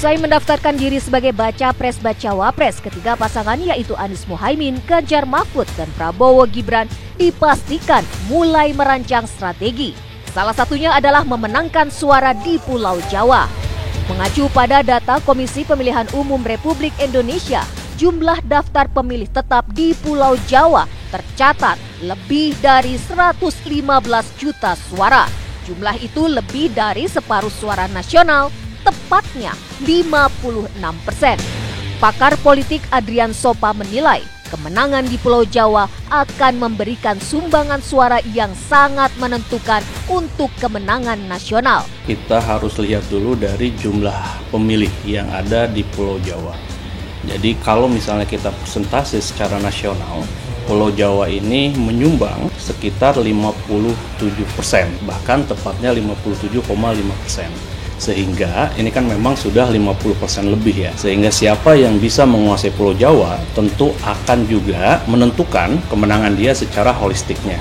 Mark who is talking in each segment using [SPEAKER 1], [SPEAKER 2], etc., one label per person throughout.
[SPEAKER 1] Usai mendaftarkan diri sebagai baca pres-bacawa pres, ketiga pasangan yaitu Anies Mohaimin, Ganjar Mahfud, dan Prabowo Gibran dipastikan mulai merancang strategi. Salah satunya adalah memenangkan suara di Pulau Jawa. Mengacu pada data Komisi Pemilihan Umum Republik Indonesia, jumlah daftar pemilih tetap di Pulau Jawa tercatat lebih dari 115 juta suara. Jumlah itu lebih dari separuh suara nasional, tepatnya 56%. Pakar politik Adrian Sopa menilai kemenangan di Pulau Jawa akan memberikan sumbangan suara yang sangat menentukan untuk kemenangan nasional.
[SPEAKER 2] Kita harus lihat dulu dari jumlah pemilih yang ada di Pulau Jawa. Jadi kalau misalnya kita persentase secara nasional, Pulau Jawa ini menyumbang sekitar 57%, bahkan tepatnya 57,5%. Sehingga ini kan memang sudah 50% lebih ya. Sehingga siapa yang bisa menguasai Pulau Jawa tentu akan juga menentukan kemenangan dia secara holistiknya.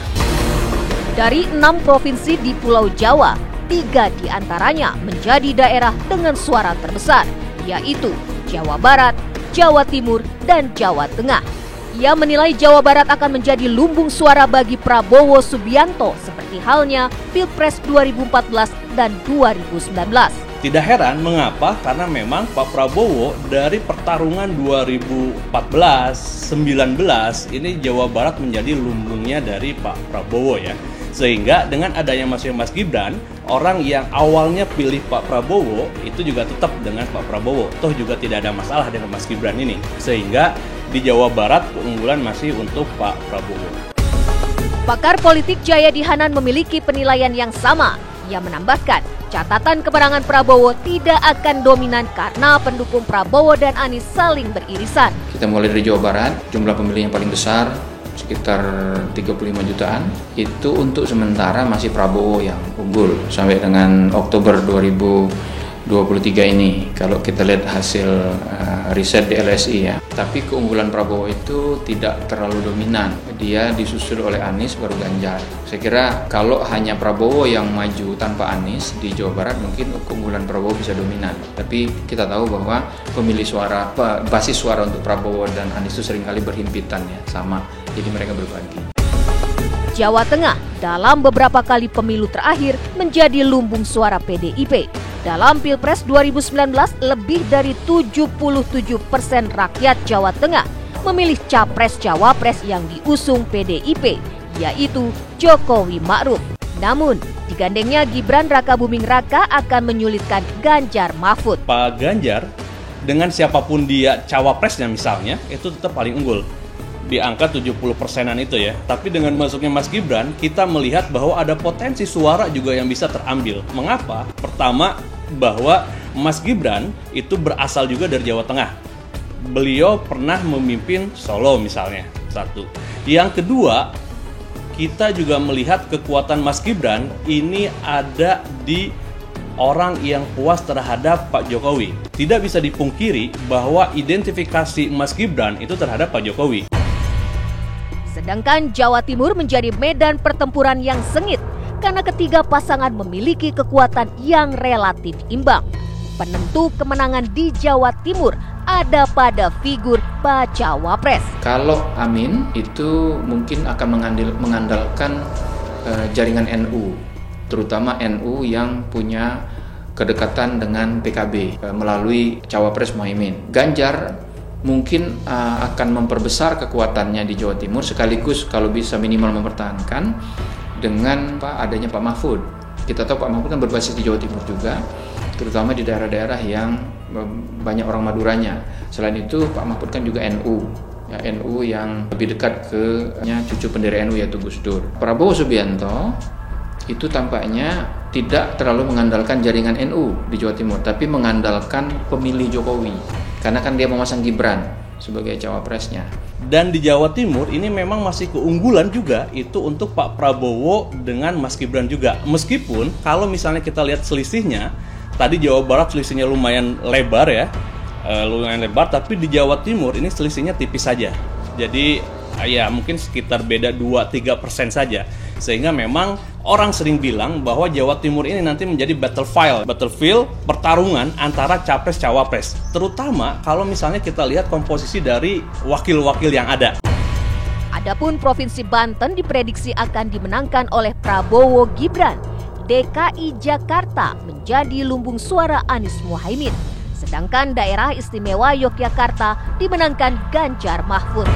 [SPEAKER 1] Dari 6 provinsi di Pulau Jawa, 3 diantaranya menjadi daerah dengan suara terbesar, yaitu Jawa Barat, Jawa Timur, dan Jawa Tengah. Ia menilai Jawa Barat akan menjadi lumbung suara bagi Prabowo Subianto seperti halnya Pilpres 2014 dan 2019.
[SPEAKER 2] Tidak heran mengapa, karena memang Pak Prabowo dari pertarungan 2014-19 ini Jawa Barat menjadi lumbungnya dari Pak Prabowo ya. Sehingga dengan adanya masuknya Mas Gibran, orang yang awalnya pilih Pak Prabowo itu juga tetap dengan Pak Prabowo. Toh juga tidak ada masalah dengan Mas Gibran ini. Sehingga di Jawa Barat keunggulan masih untuk Pak Prabowo.
[SPEAKER 1] Pakar politik Jayadi Hanan memiliki penilaian yang sama. Ia menambahkan, catatan kemenangan Prabowo tidak akan dominan karena pendukung Prabowo dan Anies saling beririsan.
[SPEAKER 3] Kita mulai dari Jawa Barat, jumlah pemilih yang paling besar sekitar 35 jutaan. Itu untuk sementara masih Prabowo yang unggul sampai dengan Oktober 2023 ini, kalau kita lihat hasil riset di LSI ya. Tapi keunggulan Prabowo itu tidak terlalu dominan. Dia disusul oleh Anies baru Ganjar. Saya kira kalau hanya Prabowo yang maju tanpa Anies di Jawa Barat, mungkin keunggulan Prabowo bisa dominan. Tapi kita tahu bahwa pemilih suara, basis suara untuk Prabowo dan Anies itu seringkali berhimpitan ya, sama. Jadi mereka berbagi.
[SPEAKER 1] Jawa Tengah dalam beberapa kali pemilu terakhir menjadi lumbung suara PDIP. Dalam Pilpres 2019, lebih dari 77% rakyat Jawa Tengah memilih capres-cawapres yang diusung PDIP, yaitu Jokowi Ma'ruf. Namun, digandengnya Gibran Rakabuming Raka akan menyulitkan Ganjar Mahfud.
[SPEAKER 2] Pak Ganjar, dengan siapapun dia cawapresnya misalnya, itu tetap paling unggul. Di angka 70%-an itu ya. Tapi dengan masuknya Mas Gibran, kita melihat bahwa ada potensi suara juga yang bisa terambil. Mengapa? Pertama, bahwa Mas Gibran itu berasal juga dari Jawa Tengah. Beliau pernah memimpin Solo misalnya, satu. Yang kedua, kita juga melihat kekuatan Mas Gibran ini ada di orang yang puas terhadap Pak Jokowi. Tidak bisa dipungkiri bahwa identifikasi Mas Gibran itu terhadap Pak Jokowi.
[SPEAKER 1] Sedangkan Jawa Timur menjadi medan pertempuran yang sengit karena ketiga pasangan memiliki kekuatan yang relatif imbang. Penentu kemenangan di Jawa Timur ada pada figur bacawa pres.
[SPEAKER 3] Kalau Amin itu mungkin akan mengandalkan jaringan NU, terutama NU yang punya kedekatan dengan PKB melalui cawapres Mohaimin. Ganjar mungkin akan memperbesar kekuatannya di Jawa Timur, sekaligus kalau bisa minimal mempertahankan dengan adanya Pak Mahfud. Kita tahu Pak Mahfud kan berbasis di Jawa Timur juga, terutama di daerah-daerah yang banyak orang Maduranya. Selain itu Pak Mahfud kan juga NU, ya, NU yang lebih dekat ke cucu pendiri NU yaitu Gus Dur. Prabowo Subianto itu tampaknya tidak terlalu mengandalkan jaringan NU di Jawa Timur, tapi mengandalkan pemilih Jokowi, karena kan dia memasang Gibran sebagai cawapresnya.
[SPEAKER 2] Dan di Jawa Timur ini memang masih keunggulan juga itu untuk Pak Prabowo dengan Mas Gibran juga. Meskipun kalau misalnya kita lihat selisihnya, tadi Jawa Barat selisihnya lumayan lebar ya, tapi di Jawa Timur ini selisihnya tipis saja. Jadi ya mungkin sekitar beda 2-3% saja. Sehingga memang orang sering bilang bahwa Jawa Timur ini nanti menjadi battlefield pertarungan antara capres-cawapres. Terutama kalau misalnya kita lihat komposisi dari wakil-wakil yang ada.
[SPEAKER 1] Adapun Provinsi Banten diprediksi akan dimenangkan oleh Prabowo Gibran. DKI Jakarta menjadi lumbung suara Anies Muhaimin. Sedangkan daerah istimewa Yogyakarta dimenangkan Ganjar Mahfud.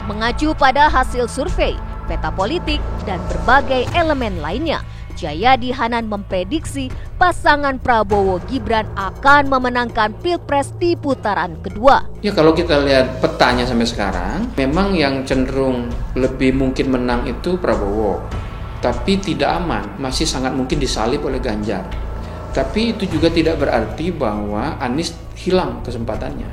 [SPEAKER 1] Mengacu pada hasil survei, peta politik, dan berbagai elemen lainnya, Jayadi Hanan memprediksi pasangan Prabowo Gibran akan memenangkan Pilpres di putaran kedua.
[SPEAKER 3] Ya, kalau kita lihat petanya sampai sekarang, memang yang cenderung lebih mungkin menang itu Prabowo. Tapi tidak aman, masih sangat mungkin disalip oleh Ganjar. Tapi itu juga tidak berarti bahwa Anies hilang kesempatannya,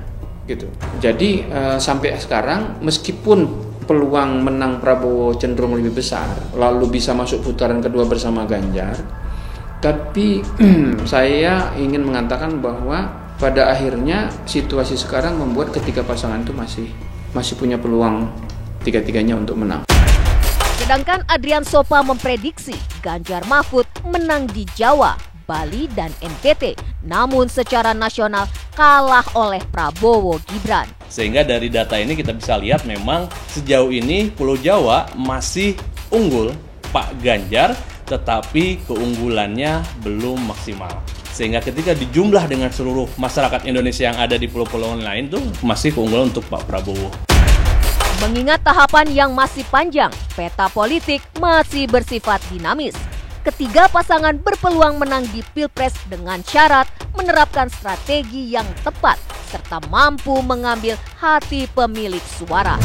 [SPEAKER 3] gitu. Jadi sampai sekarang meskipun peluang menang Prabowo cenderung lebih besar, lalu bisa masuk putaran kedua bersama Ganjar, tapi saya ingin mengatakan bahwa pada akhirnya situasi sekarang membuat ketiga pasangan itu masih punya peluang tiga-tiganya untuk menang.
[SPEAKER 1] Sedangkan Adrian Sopa memprediksi Ganjar Mahfud menang di Jawa, Bali, dan NTT, namun secara nasional kalah oleh Prabowo Gibran.
[SPEAKER 2] Sehingga dari data ini kita bisa lihat memang sejauh ini Pulau Jawa masih unggul Pak Ganjar, tetapi keunggulannya belum maksimal. Sehingga ketika dijumlah dengan seluruh masyarakat Indonesia yang ada di pulau-pulau lain tuh masih keunggulan untuk Pak Prabowo.
[SPEAKER 1] Mengingat tahapan yang masih panjang, peta politik masih bersifat dinamis. Ketiga pasangan berpeluang menang di Pilpres dengan syarat menerapkan strategi yang tepat serta mampu mengambil hati pemilik suara.